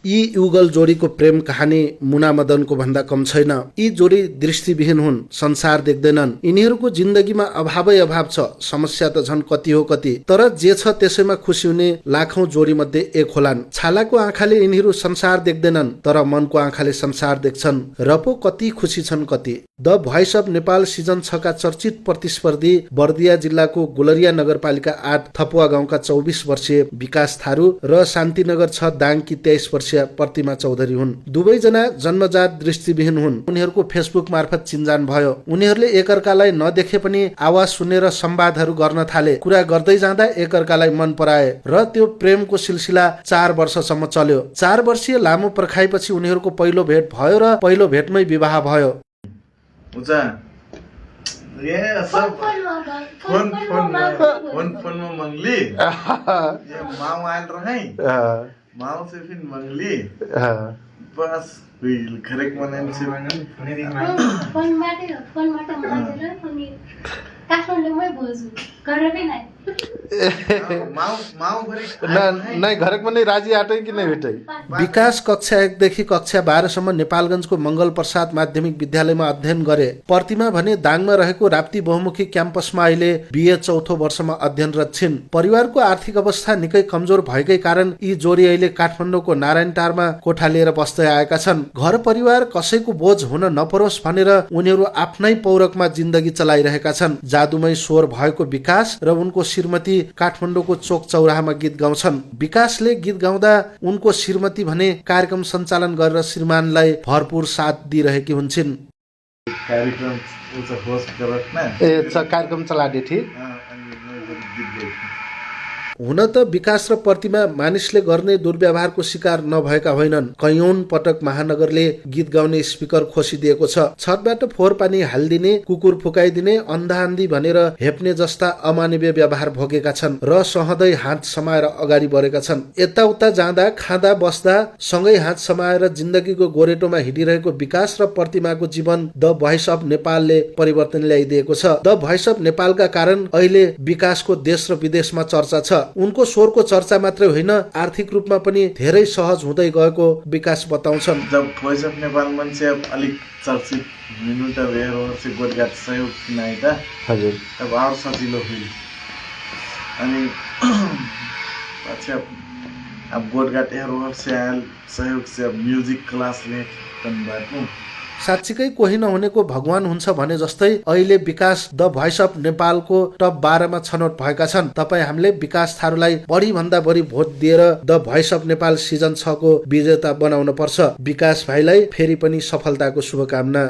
यी युगल जोडीको प्रेम कहानी मुना मदनको भन्दा कम छैन। यी जोडी दृष्टिविहीन हुन्, संसार देख्दैनन्। यिनीहरूको जिन्दगीमा अभावै अभाव छ, समस्या त झन् कति हो कति। तर जे छ त्यसैमा खुसी हुने लाखौं जोडी मध्ये एक होलान्। छालाको आँखाले यिनीहरू संसार देख्दैनन्, तर मनको आँखाले संसार देख्छन् र पो कति खुसी छन् कति। The voice of Nepal season 6 का चर्चित प्रतिस्पर्धी बर्दिया जिल्लाको गुलरिया नगरपालिका 8 थपुवा गाउँका 24 वर्षीय विकास थारू र शान्तिनगर 6 दाङकी 23 वर्षीय प्रतिमा चौधरी हुन्। दुवैजना जन्मजात दृष्टिविहीन हुन्। उनीहरूको फेसबुक मार्फत चिन्जान भयो। उनीहरूले एकअर्कालाई नदेखे पनि आवाज सुनेर संवादहरू गर्न थाले। कुरा गर्दै जाँदा एकअर्कालाई मन पराए र त्यो प्रेमको सिलसिला 4 वर्षसम्म चल्यो। 4 वर्षीय लामो पर्खाइपछि उनीहरूको पहिलो भेट भयो र पहिलो भेटमै विवाह भयो। फोन मंगली माऊ आयल रहे माऊ से फिर मंगली बस खरेक मनाइन से फोन माटे मागेर अनि काठमाडौँमै बोल्छु घरमै नै नै घरकमा नै राजी आटै कि नै भेटै। विकास कक्षा 1 देखि कक्षा 12 सम्म नेपालगञ्जको मंगल प्रसाद माध्यमिक विद्यालयमा अध्ययन गरे। प्रतिमा भने दाङमा रहेको राप्ती बहुमुखी क्याम्पसमा अहिले बीए चौथो वर्षमा अध्ययनरत छिन्। परिवारको आर्थिक अवस्था निकै कमजोर भएकै कारण यी जोडी अहिले काठमाडौँको नारायणटारमा कोठा लिएर बस्दै आएका छन्। घर परिवार कसैको बोझ हुन नपरोस् भनेर उनीहरू आफ्नै पौरखमा जिन्दगी चलाइरहेका छन्। जादुमय स्वर भएको विकास र उनको श्रीमती काठमाडौँको चोक चौराहामा गीत गाउँछन्। विकासले गीत गाउँदा उनको श्रीमती भने कार्यक्रम सञ्चालन गरेर श्रीमानलाई भरपूर साथ दिइरहेकी हुन्छन्। कार्यक्रम चलाडे ठीक। हुन त विकास र प्रतिमा मानिसले गर्ने दुर्व्यवहारको शिकार नभएका होइनन्। कैयौं पटक महानगरले गीत गाउने स्पिकर खोसिदिएको छ। छतबाट फोहोर पानी हालिदिने, कुकुर फुकाइदिने, अन्धान्धी भनेर हेप्ने जस्ता अमानवीय व्यवहार भोगेका छन् र सहँदै हात समाएर अगाडि बढेका छन्। यताउता जाँदा, खाँदा, बस्दा सँगै हात समाएर जिन्दगीको गोरेटोमा हिँडिरहेको विकास र प्रतिमाको जीवन द भोइस अफ नेपालले परिवर्तन ल्याइदिएको छ। द भोइस अफ नेपालका कारण अहिले विकासको देश र विदेशमा चर्चा छ। उनको स्वरको चर्चा मात्रै होइन, आर्थिक रूपमा पनि धेरै सहज हुँदै गएको विकास बताउँछन्। जब भोइस अफ नेपाल मान्छे अलिक चर्चित हुनु त हेरो से गोडगाट सहयोग किनाइ त हजुर अब और सजिलो हुई अनि पछि अब गोडगाट हेरो से आयल सहयोग से अब म्युजिक क्लासले कन्भर्ट साँच्चीकै कोही नहुनेको भगवान हुन्छ भने जस्तै अहिले विकास द भोइस अफ नेपालको टप 12 मा छनौट भएका छन्। तपाईँ हामीले विकास थारूलाई बढी भन्दा बढी भोट दिएर the voice of Nepal season 6 को विजेता बनाउन पर्छ। विकास भाइलाई फेरि पनि सफलताको शुभकामना।